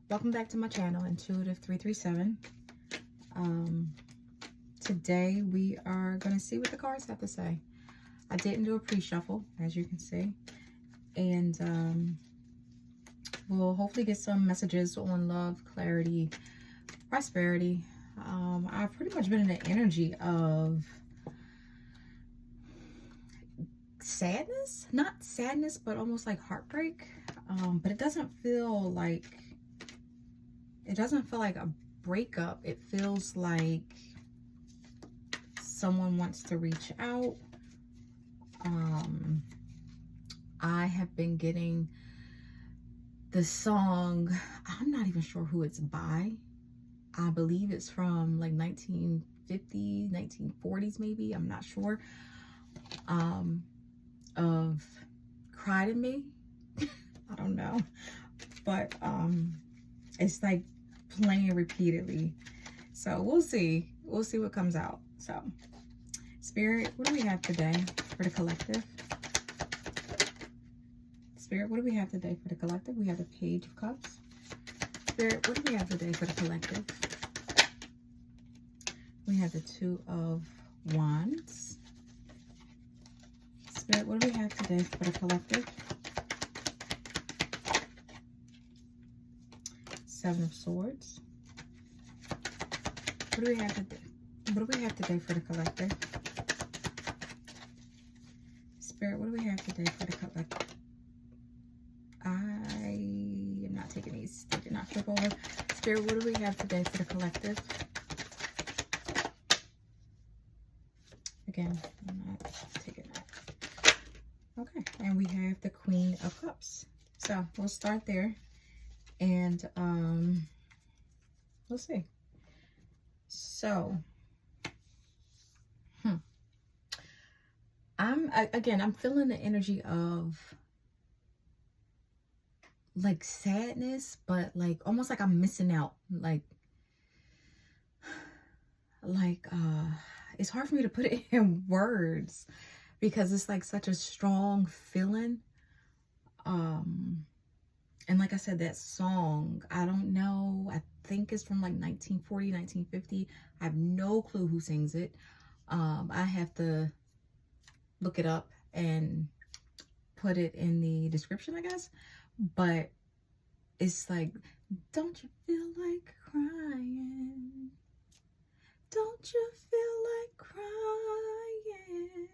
Welcome back to my channel, Intuitive 337. Today we are going to see what the cards have to say. I didn't do a pre-shuffle, as you can see, and we'll hopefully get some messages on love, clarity, prosperity. I've pretty much been in the energy of sadness, not sadness, but almost like heartbreak. But it doesn't feel like a breakup. It feels like someone wants to reach out. I have been getting the song, I'm not even sure who it's by. I believe it's from like 1950s, 1940s maybe, I'm not sure. Of Cry to Me. I don't know. But it's like playing repeatedly. So we'll see. We'll see what comes out. So, Spirit, what do we have today for the collective? Spirit, what do we have today for the collective? We have the Page of Cups. Spirit, what do we have today for the collective? We have the Two of Wands. Spirit, what do we have today for the collective? Seven of Swords. What do we have today? What do we have today for the collective? Spirit, what do we have today for the collective? I am not taking these. They did not flip over. Spirit, what do we have today for the collective? Again, I'm not taking that. Okay, and we have the Queen of Cups. So we'll start there, and we'll see. So, I'm feeling the energy of like sadness, but like almost like I'm missing out. Like it's hard for me to put it in words because it's like such a strong feeling. And like I said, that song, I don't know, I think it's from like 1940, 1950. I have no clue who sings it. I have to look it up and put it in the description, I guess. But it's like, don't you feel like crying? Don't you feel like crying?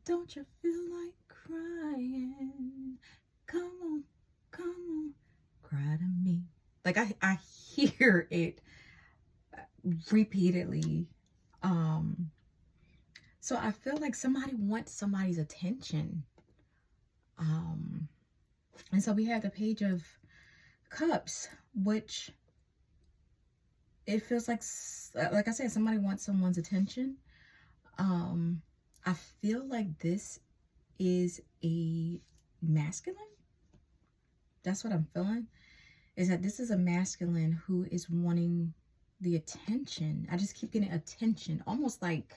Don't you feel like crying? Come on, come on, cry to me. Like I hear it repeatedly. So I feel like somebody wants somebody's attention. And so we have the Page of Cups, which it feels like I said, somebody wants someone's attention. I feel like this is a masculine. That's what I'm feeling, is that this is a masculine who is wanting the attention. I just keep getting attention, almost like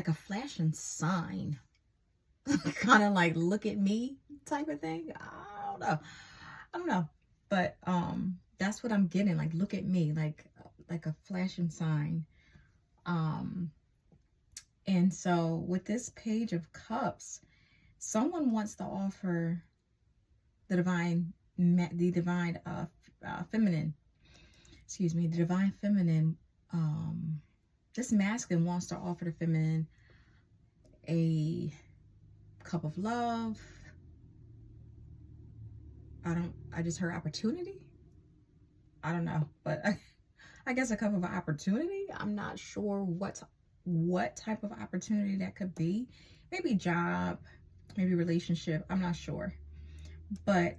a flashing sign. Kind of like, look at me type of thing. I don't know. But that's what I'm getting, like, look at me, like a flashing sign. And so with this Page of Cups, someone wants to offer the divine feminine, excuse me, the divine feminine. This masculine wants to offer the feminine a cup of love. I just heard opportunity. I don't know, but I guess a cup of opportunity. I'm not sure what type of opportunity that could be. Maybe job, maybe relationship. I'm not sure. But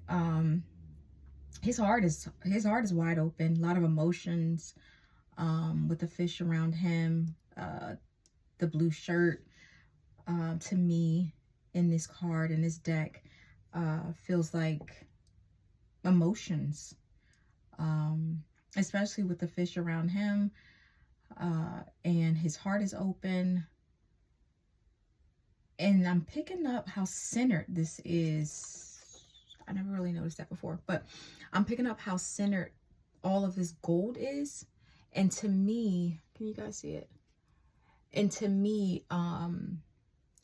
his heart is wide open. A lot of emotions. With the fish around him, the blue shirt. To me, in this card, in this deck, feels like emotions. Especially with the fish around him, and his heart is open. And I'm picking up how centered this is I never really noticed that before, but I'm picking up how centered all of this gold is. And to me, can you guys see it? And to me,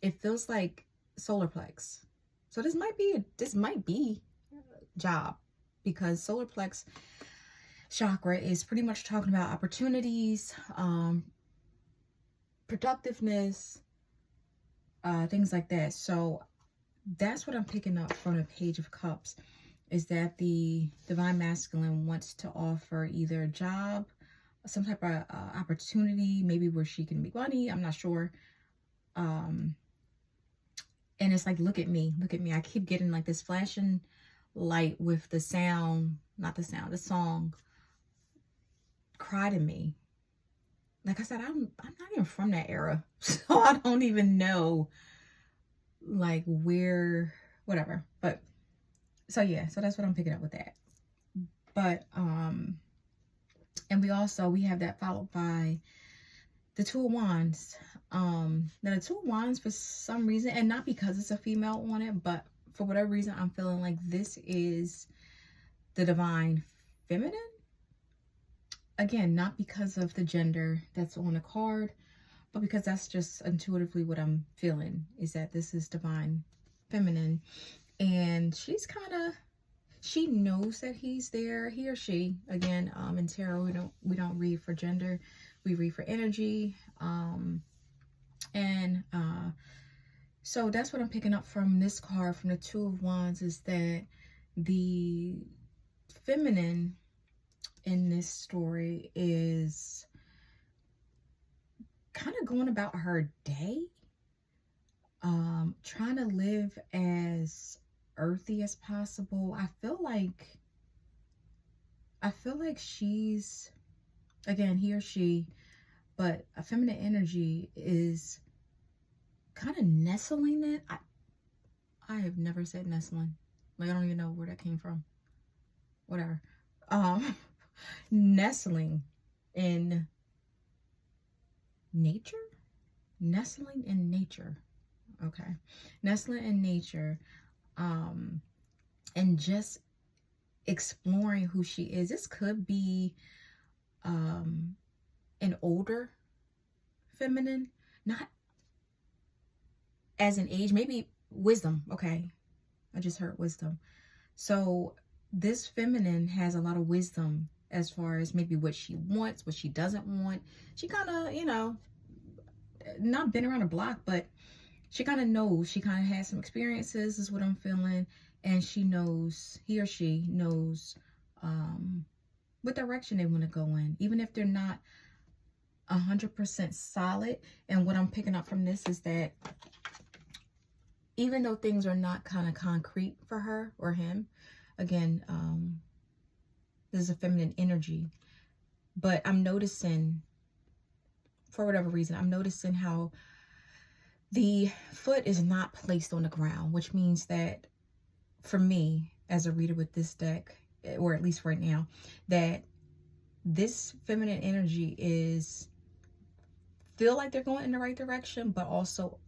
it feels like solar plex. So this might be job, because solar plex chakra is pretty much talking about opportunities, productiveness, things like that. So that's what I'm picking up from the Page of Cups, is that the Divine Masculine wants to offer either a job, some type of opportunity, maybe where she can make money. I'm not sure. And it's like, look at me. I keep getting like this flashing light with the sound, not the sound, the song, Cry to Me. Like I said, I'm not even from that era. So I don't even know like where, whatever. But so yeah, so that's what I'm picking up with that. But and we have that followed by the Two of Wands. Now the Two of Wands, for some reason, and not because it's a female on it, but for whatever reason, I'm feeling like this is the Divine Feminine. Again, not because of the gender that's on the card, but because that's just intuitively what I'm feeling, is that this is Divine Feminine. And she knows that he's there, he or she. Again, in tarot, we don't read for gender, we read for energy. So that's what I'm picking up from this card, from the Two of Wands, is that the feminine in this story is kind of going about her day, trying to live as earthy as possible. I feel like she's, again, he or she, but a feminine energy is kind of nestling it. I have never said nestling. Like, I don't even know where that came from. Whatever. Nestling in nature? Nestling in nature. Okay. Nestling in nature. And just exploring who she is. This could be an older feminine, not as an age, maybe wisdom. Okay, I just heard wisdom. So this feminine has a lot of wisdom as far as maybe what she wants, what she doesn't want. She kind of, not been around the block, but she kind of knows. She kind of has some experiences, is what I'm feeling. And she knows, he or she knows what direction they want to go in, even if they're not 100% solid. And what I'm picking up from this is that even though things are not kind of concrete for her or him, again, this is a feminine energy, but I'm noticing, for whatever reason, I'm noticing how the foot is not placed on the ground, which means that for me, as a reader with this deck, or at least right now, that this feminine energy is, feel like they're going in the right direction, but also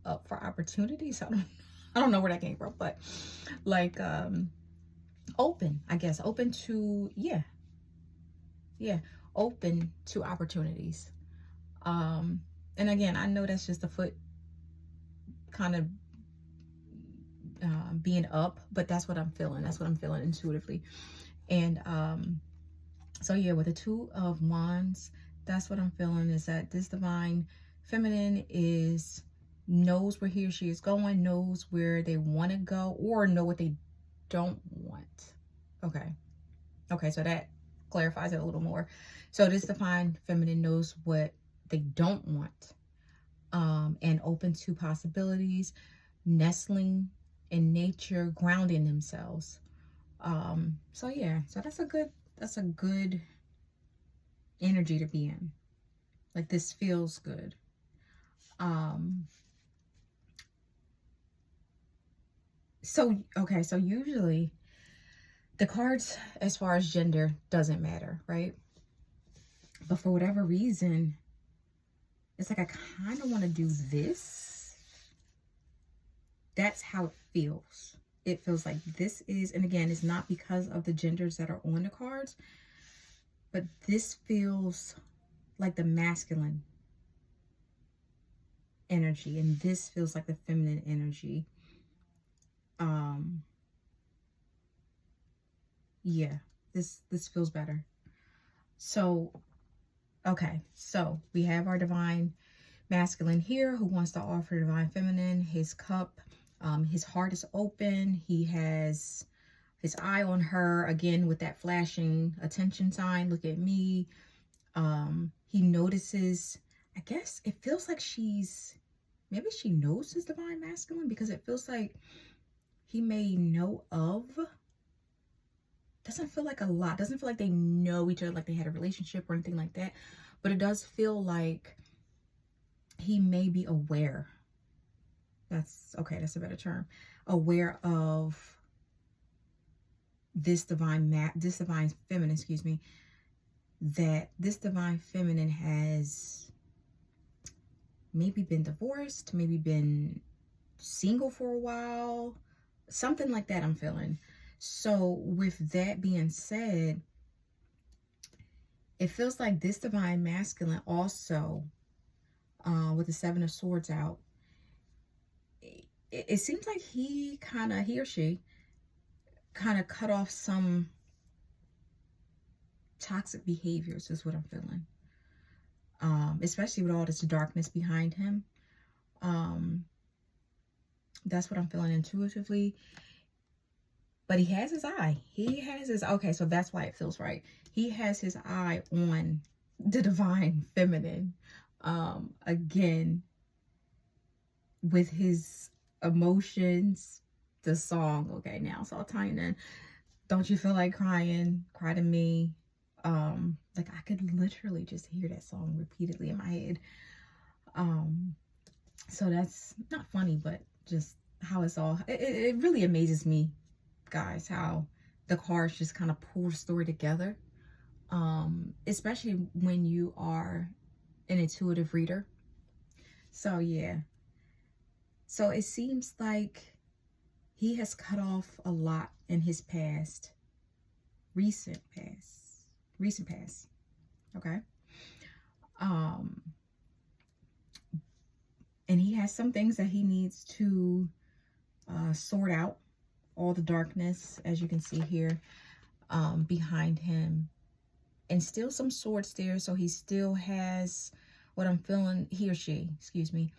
up for opportunities. I don't know where that came from, but like open, I guess, open to, open to opportunities. And again, I know that's just the foot kind of being up, but that's what I'm feeling. That's what I'm feeling intuitively. And so yeah, with the Two of Wands, that's what I'm feeling, is that this Divine Feminine knows where he or she is going, knows where they want to go, or know what they don't want. Okay, so that clarifies it a little more. So this Divine Feminine knows what they don't want, and open to possibilities, nestling in nature, grounding themselves. So yeah, so that's a good energy to be in. Like, this feels good. So usually the cards, as far as gender, doesn't matter, right? But for whatever reason, it's like I kind of want to do this That's how it feels. It feels like this is, and again, it's not because of the genders that are on the cards, but this feels like the masculine energy, and this feels like the feminine energy. Yeah, this feels better. So, okay, so we have our divine masculine here who wants to offer divine feminine his cup. His heart is open. He has his eye on her again with that flashing attention sign. Look at me. He notices, I guess it feels like maybe she knows his divine masculine, because it feels like he may know of. Doesn't feel like a lot. Doesn't feel like they know each other, like they had a relationship or anything like that. But it does feel like he may be aware. That's okay. That's a better term. Aware of this divine feminine, excuse me, that this divine feminine has maybe been divorced, maybe been single for a while, something like that I'm feeling. So with that being said, it feels like this divine masculine also, with the Seven of Swords out, it seems like he or she kind of cut off some toxic behaviors is what I'm feeling. Especially with all this darkness behind him. That's what I'm feeling intuitively. But he has his eye. Okay, so that's why it feels right. He has his eye on the divine feminine. Again, with his emotions, the song. Okay, now it's all tying in. Don't you feel like crying? Cry to me. Like I could literally just hear that song repeatedly in my head. So that's not funny, but just how it's all, it really amazes me, guys, how the cards just kind of pull the story together. Especially when you are an intuitive reader. So yeah. So it seems like he has cut off a lot in his past. Recent past. Okay. And he has some things that he needs to sort out. All the darkness, as you can see here, behind him. And still some swords there, so he still has what I'm feeling, he or she, excuse me.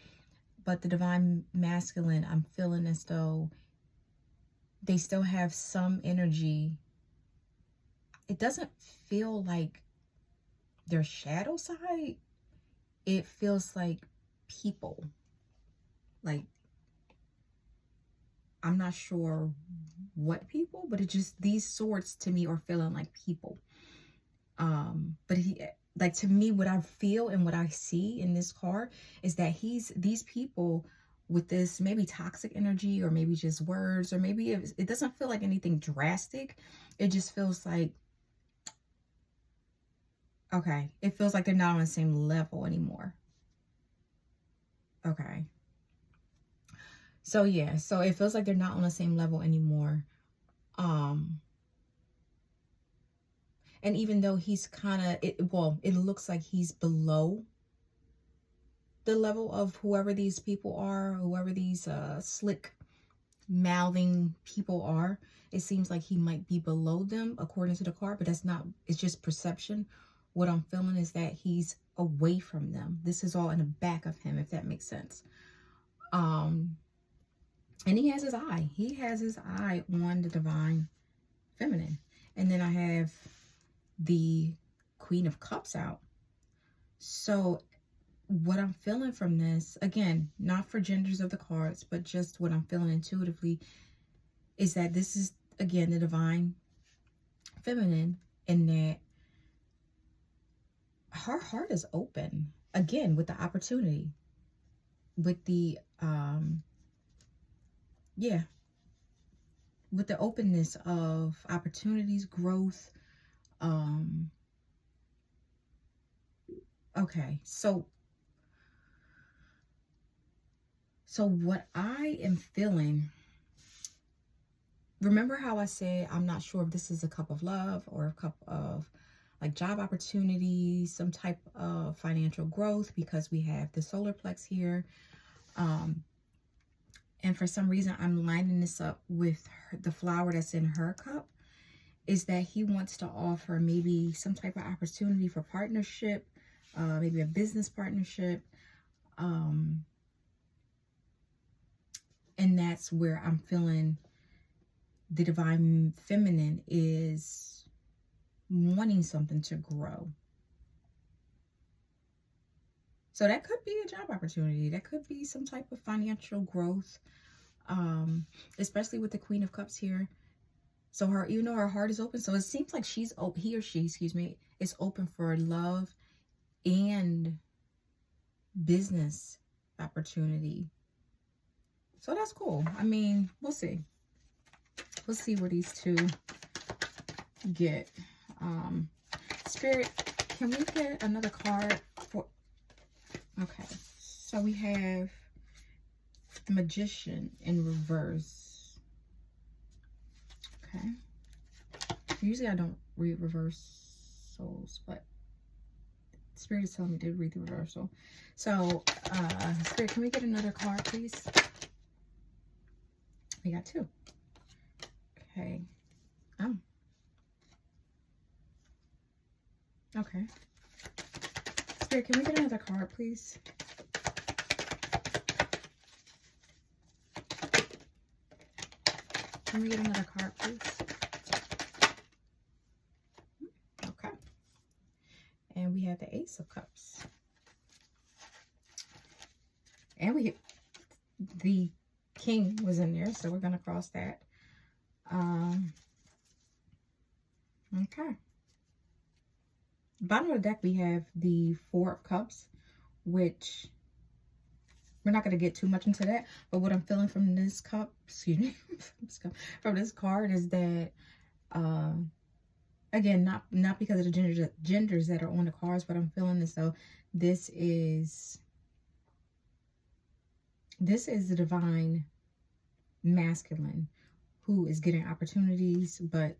But the divine masculine, I'm feeling as though they still have some energy. It doesn't feel like their shadow side. It feels like people. Like, I'm not sure what people, but it just, these swords to me are feeling like people. But he, like, to me, what I feel and what I see in this card is that these people with this maybe toxic energy, or maybe just words, or maybe it doesn't feel like anything drastic. It just feels like, okay, it feels like they're not on the same level anymore. Okay. So yeah, so it feels like they're not on the same level anymore. And even though he's kind of, it looks like he's below the level of whoever these people are, whoever these slick mouthing people are. It seems like he might be below them according to the card, but that's not, it's just perception. What I'm feeling is that he's away from them. This is all in the back of him, if that makes sense. And he has his eye. He has his eye on the divine feminine. And then I have the Queen of Cups out. So what I'm feeling from this, again, not for genders of the cards, but just what I'm feeling intuitively, is that this is, again, the divine feminine, and that her heart is open, again, with the opportunity, with the, yeah, with the openness of opportunities, growth. Okay, so So what I am feeling, remember how I said I'm not sure if this is a cup of love or a cup of like job opportunities, some type of financial growth, because we have the solar plex here. And for some reason, I'm lining this up with the flower that's in her cup, is that he wants to offer maybe some type of opportunity for partnership, maybe a business partnership. And that's where I'm feeling the divine feminine is wanting something to grow. So that could be a job opportunity. That could be some type of financial growth, especially with the Queen of Cups here. So her, even though her heart is open, so it seems like she's open, he or she, excuse me, is open for love and business opportunity. So that's cool. I mean, we'll see. We'll see where these two get. Spirit, can we get another card for... Okay, so we have the Magician in reverse. Okay. Usually I don't read reversals, but Spirit is telling me to read the reversal. So, Spirit, can we get another card, please? We got two. Okay. Okay. Spirit, can we get another card, please? Can we get another card, please? Okay. And we have the Ace of Cups. And the King was in there, so we're going to cross that. Okay. Bottom of the deck, we have the Four of Cups, which we're not going to get too much into that. But what I'm feeling from this cup, excuse me, from this card is that, again, not because of the genders that are on the cards, but I'm feeling as though this is the divine masculine who is getting opportunities, but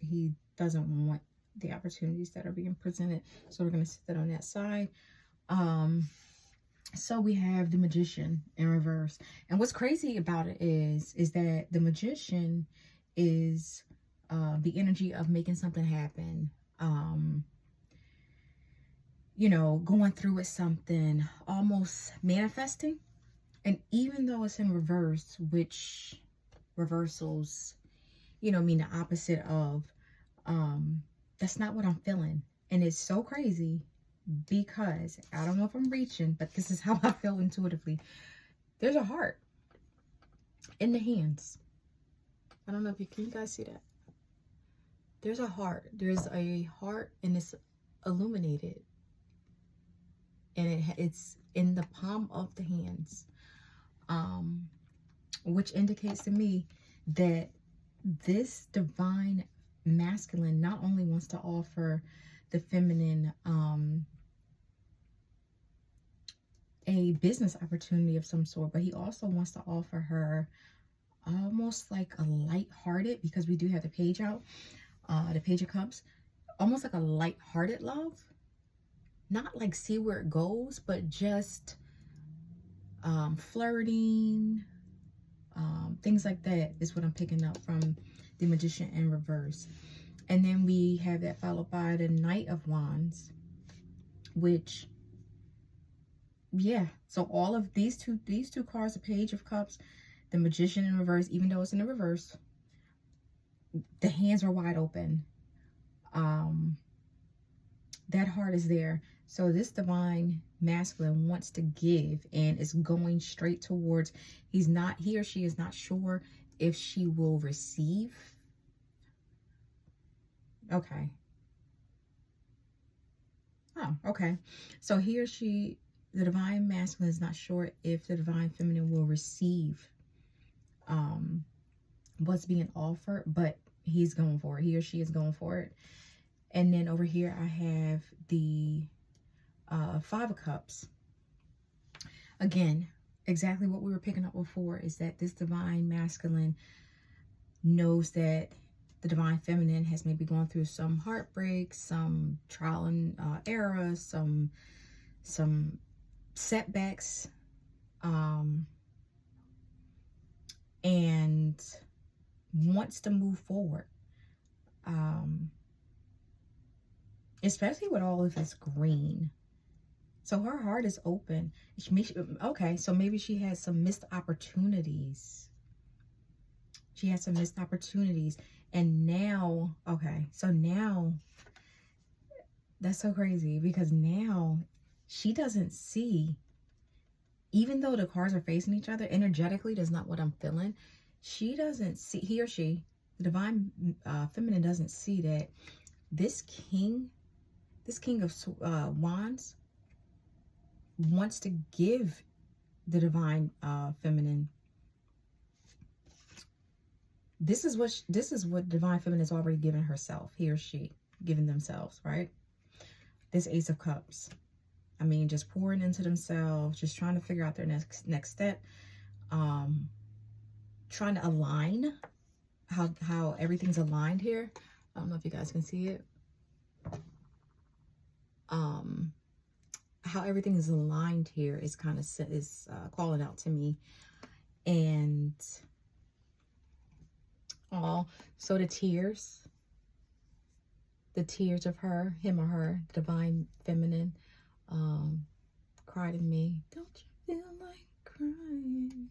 he doesn't want the opportunities that are being presented. So we're going to sit that on that side. So we have the Magician in reverse. And what's crazy about it is that the Magician is the energy of making something happen. You know, going through with something, almost manifesting. And even though it's in reverse, which reversals, you know, mean the opposite of, that's not what I'm feeling. And it's so crazy because I don't know if I'm reaching, but this is how I feel intuitively. There's a heart in the hands. I don't know if can you guys see that? There's a heart. There's a heart, and it's illuminated. And it's in the palm of the hands. Which indicates to me that this divine masculine not only wants to offer the feminine a business opportunity of some sort, but he also wants to offer her almost like a light-hearted, because we do have the page out, the Page of Cups, almost like a light-hearted love. Not like see where it goes, but just flirting, things like that is what I'm picking up from the Magician in reverse. And then we have that followed by the Knight of Wands, which, yeah, so all of these two cards, the Page of Cups, the Magician in reverse, even though it's in the reverse, the hands are wide open. That heart is there. So this divine masculine wants to give and is going straight towards, he or she is not sure if she will receive. Okay. Oh, okay. So he or she, the divine masculine, is not sure if the divine feminine will receive what's being offered, but he's going for it. He or she is going for it. And then over here I have the Five of Cups. Again, exactly what we were picking up before, is that this divine masculine knows that the divine feminine has maybe gone through some heartbreak, some trial and error, some setbacks, and wants to move forward, especially with all of this green. So her heart is open. Okay, so maybe she has some missed opportunities. She had some missed opportunities. And now, okay, so now, that's so crazy, because now she doesn't see, even though the cards are facing each other, energetically, that's not what I'm feeling. She doesn't see, he or she, the divine feminine doesn't see that this king of wands wants to give the divine feminine, this is what divine feminine has already given herself, he or she given themselves, right? This Ace of Cups. I mean, just pouring into themselves, just trying to figure out their next step, trying to align how everything's aligned here. I don't know if you guys can see it. How everything is aligned here is kind of calling out to me. And so the tears of him or her, divine feminine, cried in me. Don't you feel like crying?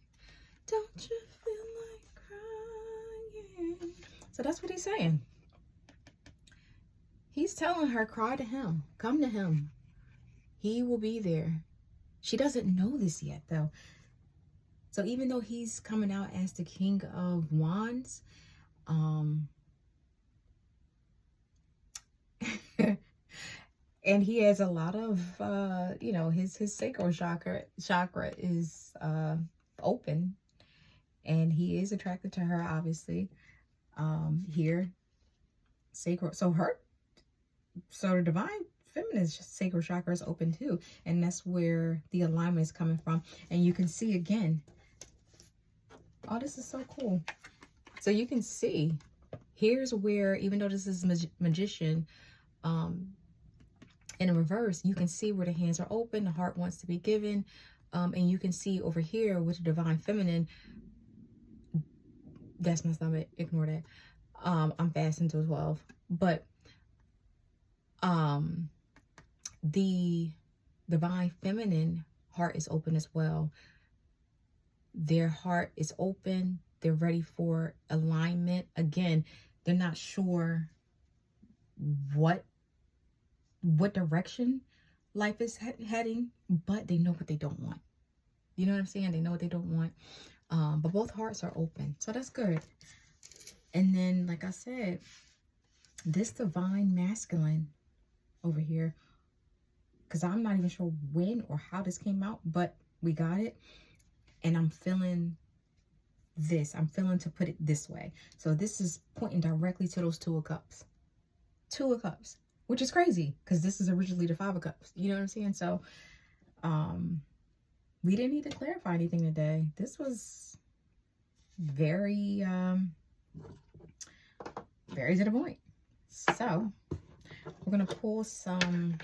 Don't you feel like crying? So that's what he's saying. He's telling her, cry to him, come to him. He will be there. She doesn't know this yet, though. So even though he's coming out as the King of Wands, and he has a lot of, his sacral chakra is open, and he is attracted to her, obviously. Here, sacral. So the divine feminine's sacral chakra is open too, and that's where the alignment is coming from. And you can see again. Oh, this is so cool. So you can see, here's where, even though this is magician, in reverse, you can see where the hands are open, the heart wants to be given, and you can see over here with the divine feminine, that's my stomach, ignore that. I'm fasting till 12, but the divine feminine heart is open as well. Their heart is open. They're ready for alignment. Again, they're not sure what direction life is heading, but they know what they don't want. You know what I'm saying? They know what they don't want. But both hearts are open. So that's good. And then, like I said, this divine masculine over here, because I'm not even sure when or how this came out, but we got it. And I'm feeling this. I'm feeling to put it this way. So this is pointing directly to those Two of Cups. Two of Cups, which is crazy because this is originally the Five of Cups. You know what I'm saying? So we didn't need to clarify anything today. This was very, very to the point. So we're going to pull some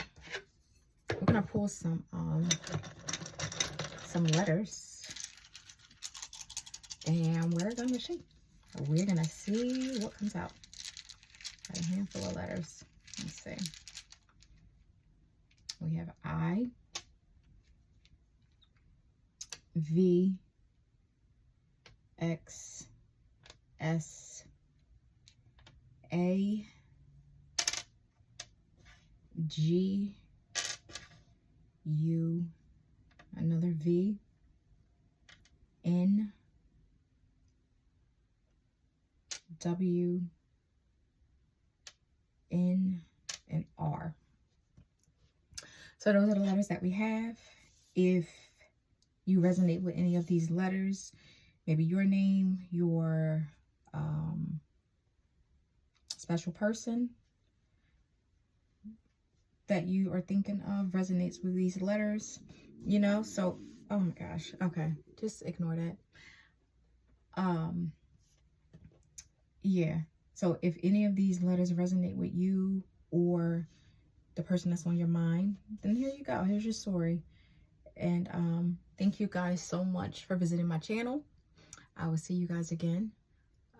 letters. And we're going to see. We're going to see what comes out. A handful of letters. Let's see. We have I, V, X, S, A, G, U, another V, N, W, N, and R. So those are the letters that we have. If you resonate with any of these letters, maybe your name, your special person that you are thinking of resonates with these letters, you know, so Oh my gosh. Okay. Just ignore that. Yeah. So if any of these letters resonate with you or the person that's on your mind, then here you go. Here's your story. And thank you guys so much for visiting my channel. I will see you guys again.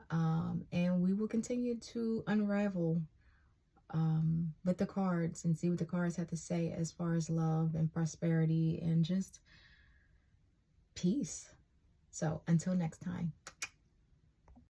And we will continue to unravel with the cards and see what the cards have to say as far as love and prosperity and just peace. So until next time.